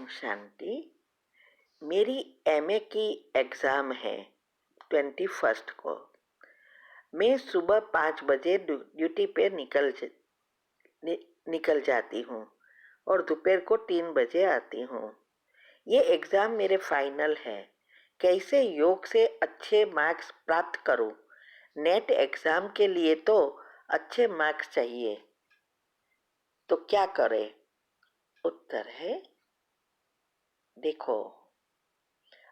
ओम शांति। मेरी एमए की एग्ज़ाम है 21 को। मैं सुबह 5 बजे ड्यूटी पे निकल जाती हूँ और दोपहर को 3 बजे आती हूँ। ये एग्ज़ाम मेरे फाइनल है। कैसे योग से अच्छे मार्क्स प्राप्त करूँ? नेट एग्ज़ाम के लिए तो अच्छे मार्क्स चाहिए, तो क्या करें? उत्तर है, देखो,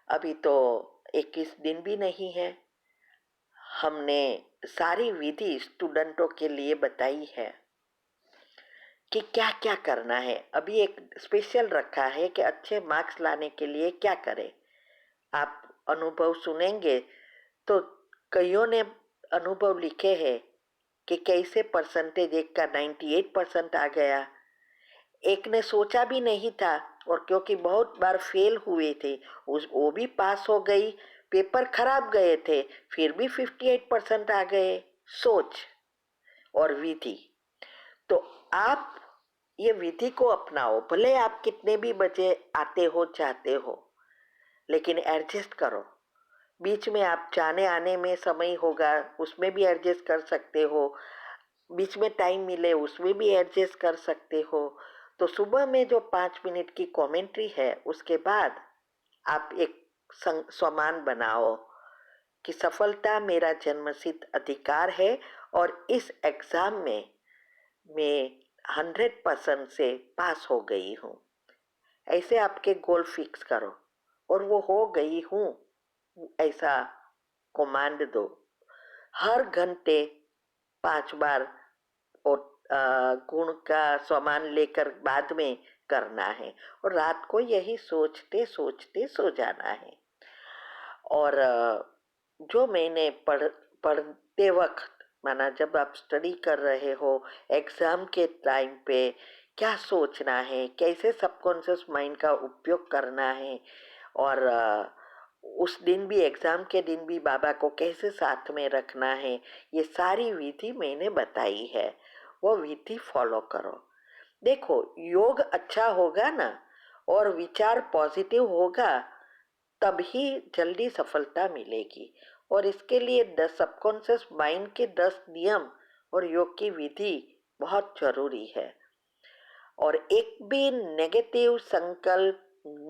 अभी तो 21 दिन भी नहीं है। हमने सारी विधि स्टूडेंटों के लिए बताई है कि क्या क्या करना है। अभी एक स्पेशल रखा है कि अच्छे मार्क्स लाने के लिए क्या करें। आप अनुभव सुनेंगे तो कईयों ने अनुभव लिखे हैं कि कैसे परसेंटेज एक का 98% आ गया। एक ने सोचा भी नहीं था और क्योंकि बहुत बार फेल हुए थे वो भी पास हो गई। पेपर खराब गए थे फिर भी 58% आ गए। सोच और विधि, तो आप ये विधि को अपनाओ। भले आप कितने भी बजे आते हो चाहते हो, लेकिन एडजस्ट करो। बीच में आप जाने आने में समय होगा, उसमें भी एडजस्ट कर सकते हो। बीच में टाइम मिले उसमें भी एडजस्ट कर सकते हो। तो सुबह में जो 5 मिनट की कमेंट्री है उसके बाद आप एक स्वमान बनाओ कि सफलता मेरा जन्मसिद्ध अधिकार है और इस एग्जाम में मैं 100% से पास हो गई हूँ। ऐसे आपके गोल फिक्स करो और वो हो गई हूँ ऐसा कमांड दो। हर घंटे 5 बार और गुण का स्वमान लेकर बाद में करना है और रात को यही सोचते सोचते सो जाना है। और जो मैंने पढ़ते वक्त, माना जब आप स्टडी कर रहे हो, एग्जाम के टाइम पे क्या सोचना है, कैसे सबकॉन्शियस माइंड का उपयोग करना है, और उस दिन भी, एग्जाम के दिन भी बाबा को कैसे साथ में रखना है, ये सारी विधि मैंने बताई है। वो विधि फॉलो करो। देखो, योग अच्छा होगा ना और विचार पॉजिटिव होगा तभी जल्दी सफलता मिलेगी। और इसके लिए 10 सबकॉन्शियस माइंड के 10 नियम और योग की विधि बहुत जरूरी है। और एक भी नेगेटिव संकल्प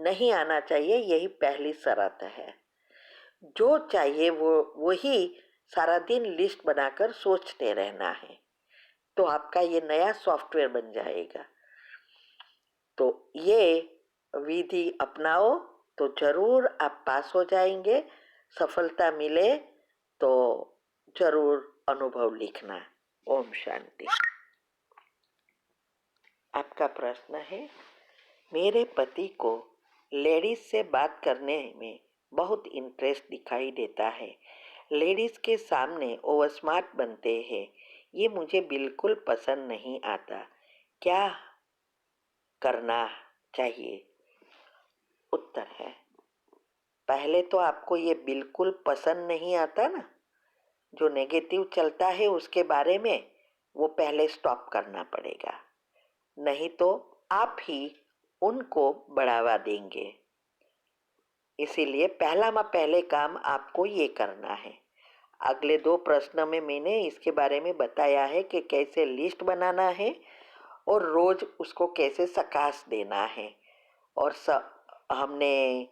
नहीं आना चाहिए, यही पहली शर्त है। जो चाहिए वो वही सारा दिन लिस्ट बनाकर सोचते रहना है, तो आपका ये नया सॉफ्टवेयर बन जाएगा। तो ये विधि अपनाओ तो जरूर आप पास हो जाएंगे। सफलता मिले तो जरूर अनुभव लिखना। ओम शांति। आपका प्रश्न है, मेरे पति को लेडीज से बात करने में बहुत इंटरेस्ट दिखाई देता है। लेडीज के सामने ओवर स्मार्ट बनते हैं, ये मुझे बिल्कुल पसंद नहीं आता। क्या करना चाहिए? उत्तर है, पहले तो आपको ये बिल्कुल पसंद नहीं आता ना, जो नेगेटिव चलता है उसके बारे में, वो पहले स्टॉप करना पड़ेगा। नहीं तो आप ही उनको बढ़ावा देंगे। इसीलिए पहले काम आपको ये करना है। अगले 2 प्रश्न में मैंने इसके बारे में बताया है कि कैसे लिस्ट बनाना है और रोज उसको कैसे सकाश देना है। और हमने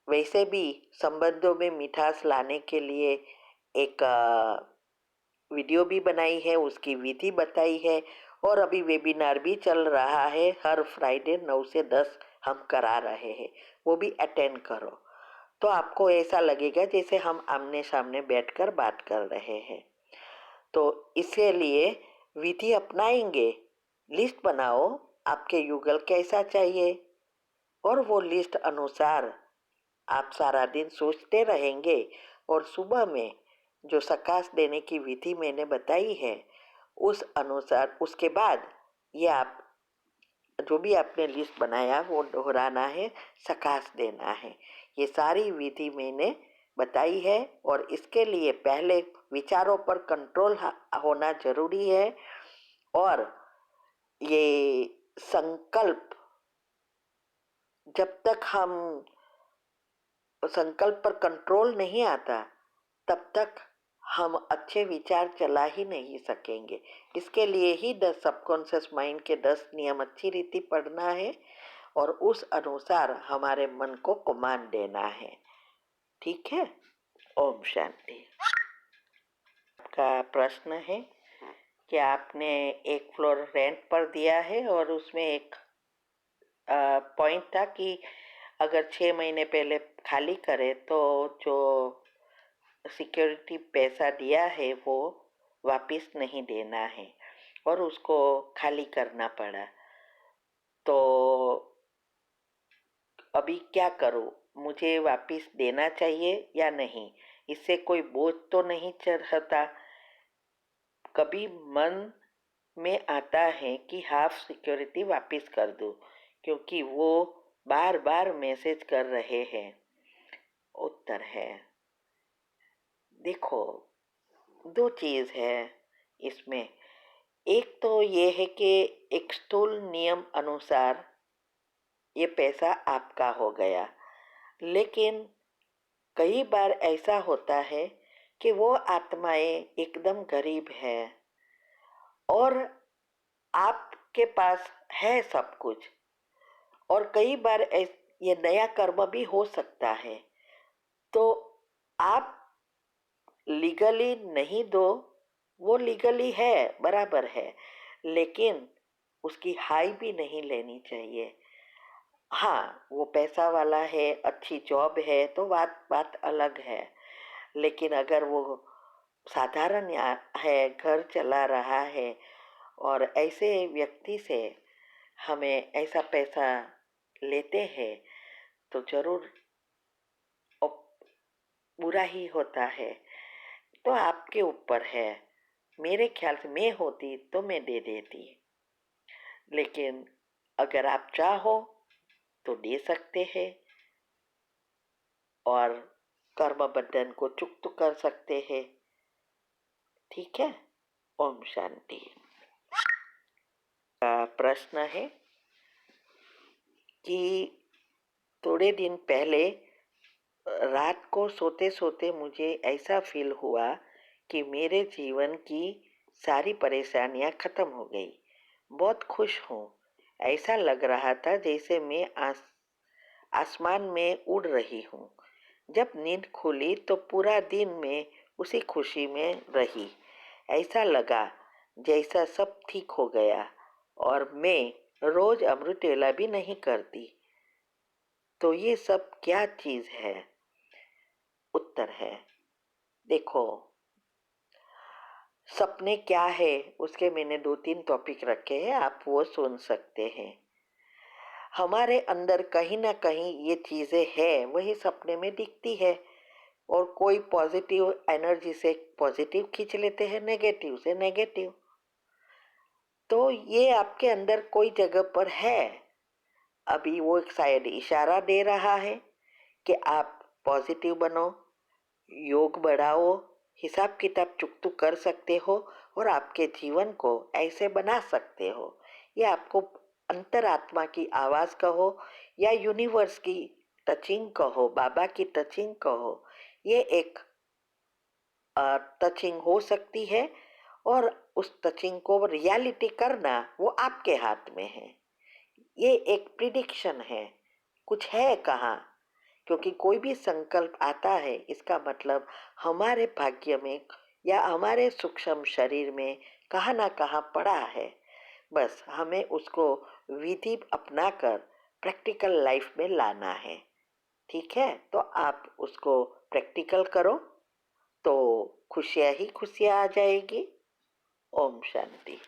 वैसे भी संबंधों में मिठास लाने के लिए एक वीडियो भी बनाई है, उसकी विधि बताई है। और अभी वेबिनार भी चल रहा है, हर फ्राइडे 9 से 10 हम करा रहे हैं, वो भी अटेंड करो। तो आपको ऐसा लगेगा जैसे हम आमने सामने बैठकर बात कर रहे हैं। तो इसलिए विधि अपनाएंगे, लिस्ट बनाओ आपके युगल कैसा चाहिए और वो लिस्ट अनुसार आप सारा दिन सोचते रहेंगे। और सुबह में जो सकाश देने की विधि मैंने बताई है उस अनुसार, उसके बाद ये आप जो भी आपने लिस्ट बनाया वो दोहराना है, सकाश देना है। ये सारी विधि मैंने बताई है और इसके लिए पहले विचारों पर कंट्रोल होना जरूरी है। और ये संकल्प जब तक हम संकल्प पर कंट्रोल नहीं आता तब तक हम अच्छे विचार चला ही नहीं सकेंगे। इसके लिए ही 10 सबकॉन्शियस माइंड के 10 नियम अच्छी रीति पढ़ना है और उस अनुसार हमारे मन को कमांड देना है। ठीक है। ओम शांति। आपका प्रश्न है कि आपने एक फ्लोर रेंट पर दिया है और उसमें एक पॉइंट था कि अगर 6 महीने पहले खाली करे तो जो सिक्योरिटी पैसा दिया है वो वापस नहीं देना है और उसको खाली करना पड़ा। तो अभी क्या करूं? मुझे वापस देना चाहिए या नहीं? इससे कोई बोझ तो नहीं चढ़ता? कभी मन में आता है कि हाफ सिक्योरिटी वापस कर दूं क्योंकि वो बार बार मैसेज कर रहे हैं। उत्तर है, देखो, दो चीज है इसमें। एक तो ये है कि एक स्थूल नियम अनुसार ये पैसा आपका हो गया, लेकिन कई बार ऐसा होता है कि वो आत्माएं एकदम गरीब है और आपके पास है सब कुछ, और कई बार ये नया कर्म भी हो सकता है। तो आप लीगली नहीं दो, वो लीगली है, बराबर है, लेकिन उसकी हाई भी नहीं लेनी चाहिए। हाँ, वो पैसा वाला है, अच्छी जॉब है तो बात बात अलग है, लेकिन अगर वो साधारण है, घर चला रहा है और ऐसे व्यक्ति से हमें ऐसा पैसा लेते हैं तो जरूर बुरा ही होता है। तो आपके ऊपर है। मेरे ख्याल से मैं होती तो मैं दे देती, लेकिन अगर आप चाहो तो दे सकते हैं और कर्म बंधन को चुक्त कर सकते हैं। ठीक है। ओम शांति। प्रश्न है कि थोड़े दिन पहले रात को सोते सोते मुझे ऐसा फील हुआ कि मेरे जीवन की सारी परेशानियां खत्म हो गई। बहुत खुश हूँ। ऐसा लग रहा था जैसे मैं आसमान में उड़ रही हूँ। जब नींद खुली तो पूरा दिन मैं उसी खुशी में रही। ऐसा लगा जैसा सब ठीक हो गया और मैं रोज अमृत वेला भी नहीं करती। तो ये सब क्या चीज है? उत्तर है, देखो, सपने क्या है उसके मैंने 2-3 टॉपिक रखे हैं, आप वो सुन सकते हैं। हमारे अंदर कहीं ना कहीं ये चीजें हैं, वही सपने में दिखती है। और कोई पॉजिटिव एनर्जी से पॉजिटिव खींच लेते हैं, नेगेटिव से नेगेटिव। तो ये आपके अंदर कोई जगह पर है। अभी वो एक शायद इशारा दे रहा है कि आप पॉजिटिव बनो, योग बढ़ाओ, हिसाब किताब चुकतू कर सकते हो और आपके जीवन को ऐसे बना सकते हो। ये आपको अंतरात्मा की आवाज कहो या यूनिवर्स की टचिंग कहो, बाबा की टचिंग कहो, ये एक टचिंग हो सकती है और उस टचिंग को रियलिटी करना वो आपके हाथ में है। ये एक प्रिडिक्शन है, कुछ है कहाँ, क्योंकि कोई भी संकल्प आता है इसका मतलब हमारे भाग्य में या हमारे सूक्ष्म शरीर में कहाँ ना कहाँ पड़ा है। बस हमें उसको विधि अपनाकर प्रैक्टिकल लाइफ में लाना है। ठीक है, तो आप उसको प्रैक्टिकल करो तो खुशियाँ ही खुशियाँ आ जाएगी। ओम शांति।